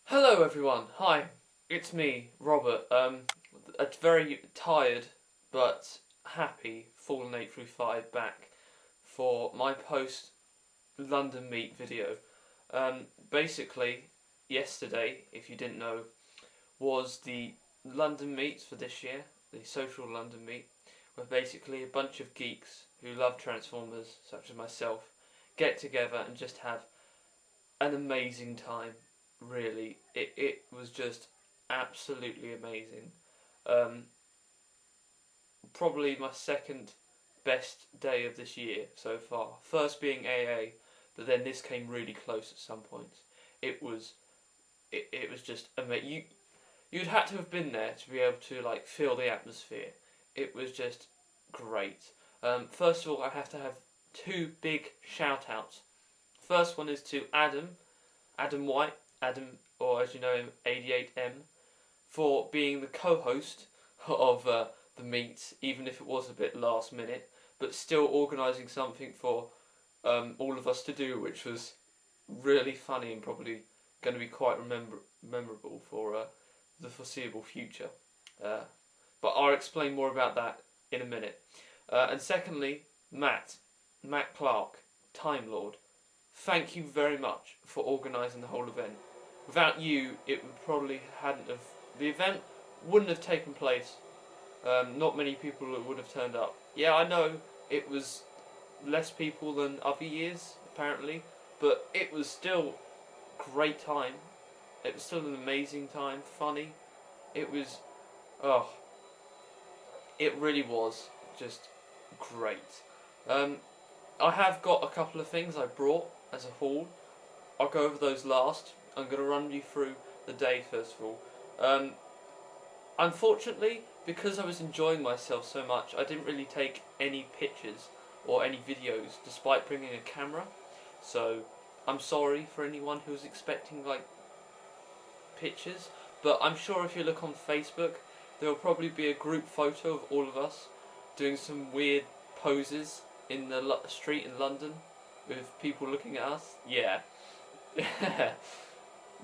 Hello everyone, hi, it's me, Robert. A very tired but happy Fallen 835 back for my post London Meet video. Basically, yesterday, if you didn't know, was the London Meet for this year, the social London Meet, where basically a bunch of geeks who love Transformers, such as myself, get together and just have an amazing time. Really, it was just absolutely amazing. Um, Probably my second best day of this year so far. First being AA, but then this came really close at some points. It was it was just amazing. You'd had to have been there to be able to like feel the atmosphere. It was just great. First of all, I have to have two big shout outs. First one is to Adam White, Adam, or as you know him, 88M, for being the co-host of the meet, even if it was a bit last minute, but still organising something for all of us to do, which was really funny and probably going to be quite memorable for the foreseeable future. But I'll explain more about that in a minute. And secondly, Matt Clark, Time Lord. Thank you very much for organising the whole event. Without you, it would probably hadn't have. The event wouldn't have taken place. Not many people would have turned up. Yeah, I know it was less people than other years, apparently, but it was still a great time. It was still an amazing time, funny. It was, oh, it really was just great. I have got a couple of things I brought as a haul. I'll go over those last. I'm going to run you through the day first of all. Unfortunately, because I was enjoying myself so much, I didn't really take any pictures or any videos despite bringing a camera. So I'm sorry for anyone who was expecting like pictures, but I'm sure if you look on Facebook, there will probably be a group photo of all of us doing some weird poses in the street in London with people looking at us. Yeah.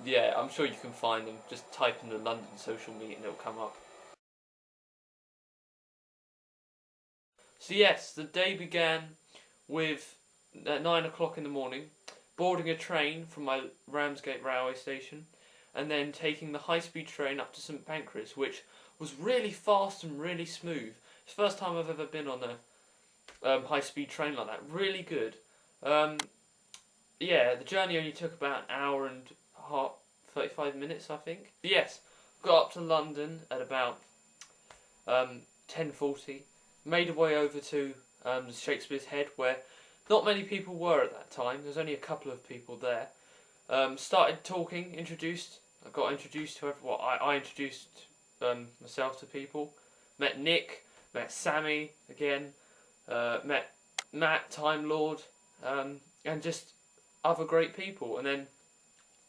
Yeah, I'm sure you can find them. Just type in the London social meet and it'll come up. So yes, the day began with at 9 o'clock in the morning, boarding a train from my Ramsgate railway station, and then taking the high-speed train up to St Pancras, which was really fast and really smooth. It's the first time I've ever been on a high-speed train like that. Really good. Yeah, the journey only took about an hour and a half, 35 minutes, I think. But yes, got up to London at about 10:40. Made a way over to the Shakespeare's Head, where not many people were at that time. There's only a couple of people there. Started talking, I got introduced to everyone. I introduced myself to people. Met Nick, met Sammy again, met Matt, Time Lord, and just other great people. And then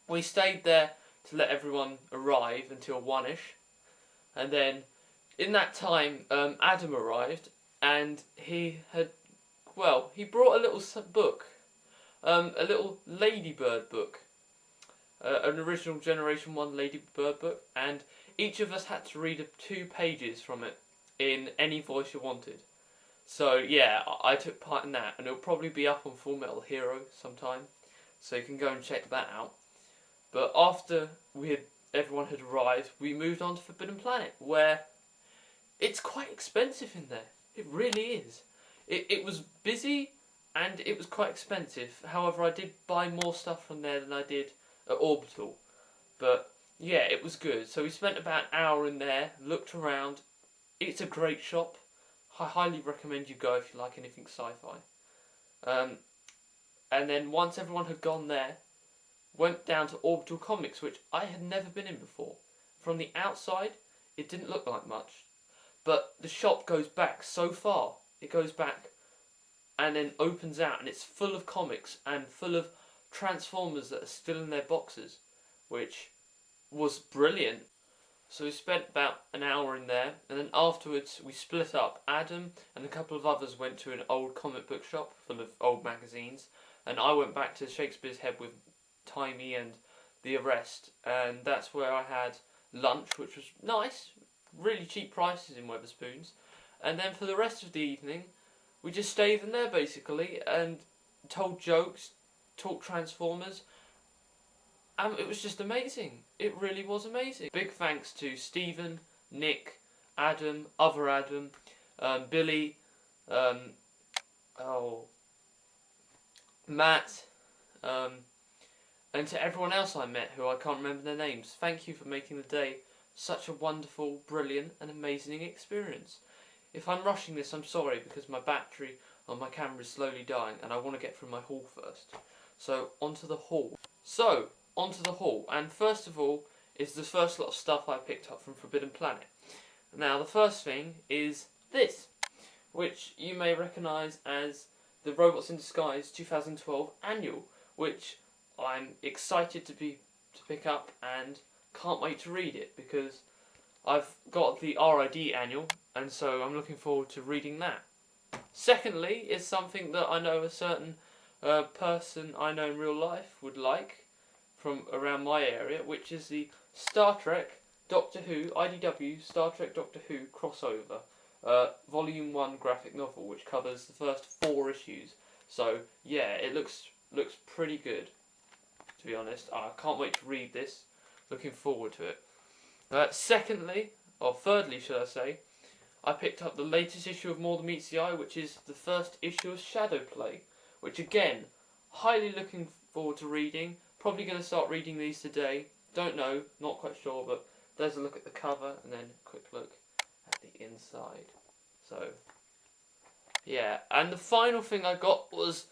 we stayed there to let everyone arrive until 1ish. And then in that time, Adam arrived, and he brought a little book, a little Ladybird book, an original Generation 1 Ladybird book, and each of us had to read 2 pages from it in any voice you wanted. So yeah, I took part in that, and it'll probably be up on Full Metal Hero sometime, so you can go and check that out. But after everyone had arrived, we moved on to Forbidden Planet, where it's quite expensive in there. It really is. It was busy and it was quite expensive. However, I did buy more stuff from there than I did at Orbital. But yeah, it was good. So we spent about an hour in there, looked around. It's a great shop. I highly recommend you go if you like anything sci-fi. And then once everyone had gone there, went down to Orbital Comics, which I had never been in before. From the outside, it didn't look like much. But the shop goes back so far. It goes back and then opens out, and it's full of comics and full of Transformers that are still in their boxes, which was brilliant. So we spent about an hour in there, and then afterwards we split up. Adam and a couple of others went to an old comic book shop full of old magazines, and I went back to Shakespeare's Head with Timey and the arrest, and that's where I had lunch, which was nice, really cheap prices in Wetherspoons. And then for the rest of the evening, we just stayed in there basically and told jokes, talked Transformers, and it was just amazing. It really was amazing. Big thanks to Stephen, Nick, Adam, other Adam, Billy, um, Matt, and to everyone else I met who I can't remember their names. Thank you for making the day such a wonderful, brilliant and amazing experience. If I'm rushing this, I'm sorry because my battery on my camera is slowly dying and I want to get through my haul first. So, onto the haul. And first of all is the first lot of stuff I picked up from Forbidden Planet. Now, the first thing is this, which you may recognise as the Robots in Disguise 2012 Annual, which I'm excited to pick up and can't wait to read it because I've got the RID Annual and so I'm looking forward to reading that. Secondly is something that I know a certain person I know in real life would like from around my area, which is the Star Trek Doctor Who IDW Star Trek Doctor Who crossover Volume 1 graphic novel, which covers the first 4 issues. So yeah, it looks pretty good, to be honest. I can't wait to read this. Looking forward to it. Thirdly, should I say, I picked up the latest issue of More Than Meets the Eye, which is the first issue of Shadowplay, which again, highly looking forward to reading. Probably going to start reading these today. Don't know, not quite sure, but there's a look at the cover and then a quick look at the inside. So, yeah. And the final thing I got was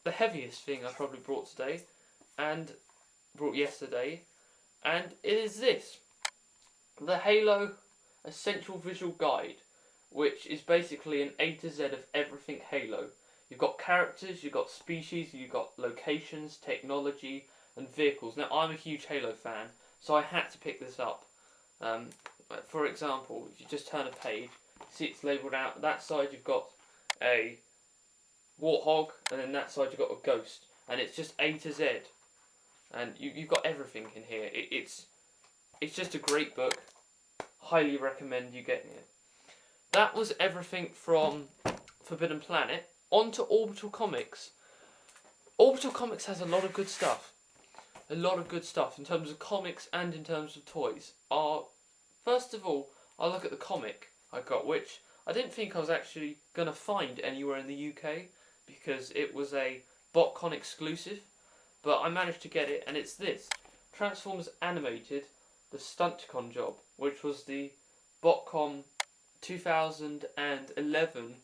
the heaviest thing I probably brought today, and brought yesterday, and it is this. The Halo Essential Visual Guide, which is basically an A to Z of everything Halo. You've got characters, you've got species, you've got locations, technology, and vehicles. Now, I'm a huge Halo fan, so I had to pick this up. For example, if you just turn a page, see it's labelled out. That side you've got a warthog, and then that side you've got a ghost. And it's just A to Z. And you've got everything in here. It's just a great book. Highly recommend you getting it. That was everything from Forbidden Planet. On to Orbital Comics. Orbital Comics has a lot of good stuff. A lot of good stuff in terms of comics and in terms of toys. First of all, I'll look at the comic I got, which I didn't think I was actually going to find anywhere in the UK because it was a BotCon exclusive, but I managed to get it, and it's this. Transformers Animated, the Stunticon Job, which was the BotCon 2011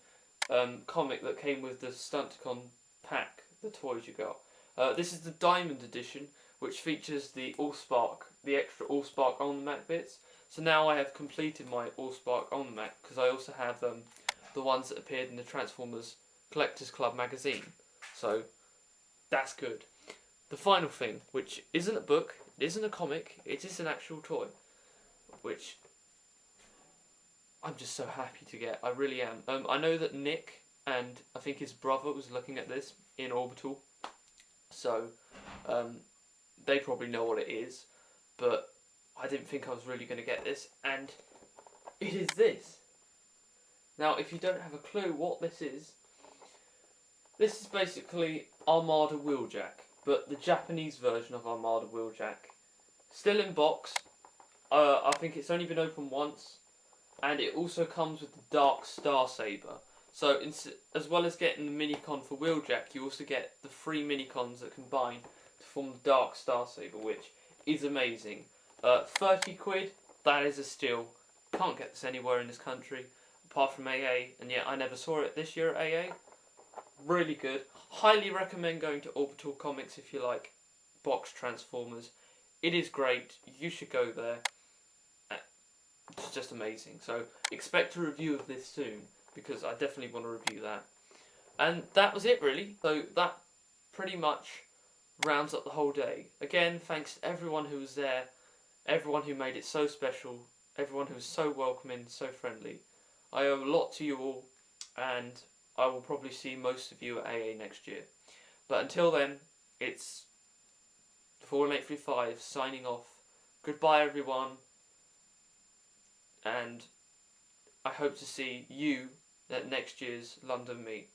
comic that came with the Stunticon pack, the toys you got. This is the Diamond Edition, which features the extra Allspark Omnimac bits. So now I have completed my Allspark Omnimac, because I also have the ones that appeared in the Transformers Collectors Club magazine. So that's good. The final thing, which isn't a book, it isn't a comic, it is an actual toy, which I'm just so happy to get. I really am. I know that Nick and I think his brother was looking at this in Orbital, so they probably know what it is, but I didn't think I was really going to get this, and it is this. Now, if you don't have a clue what this is basically Armada Wheeljack, but the Japanese version of Armada Wheeljack. Still in box. I think it's only been opened once, and it also comes with the Dark Star Saber. So, as well as getting the Minicon for Wheeljack, you also get the 3 Minicons that combine to form the Dark Star Saber, which is amazing. 30 quid, that is a steal. Can't get this anywhere in this country, apart from AA, and yet I never saw it this year at AA. Really good. Highly recommend going to Orbital Comics if you like box Transformers. It is great. You should go there. It's just amazing. So expect a review of this soon, because I definitely want to review that. And that was it really. So that pretty much rounds up the whole day. Again, thanks to everyone who was there, everyone who made it so special, everyone who was so welcoming, so friendly. I owe a lot to you all, and I will probably see most of you at AA next year. But until then, it's 41835 signing off. Goodbye, everyone, and I hope to see you at next year's London meet.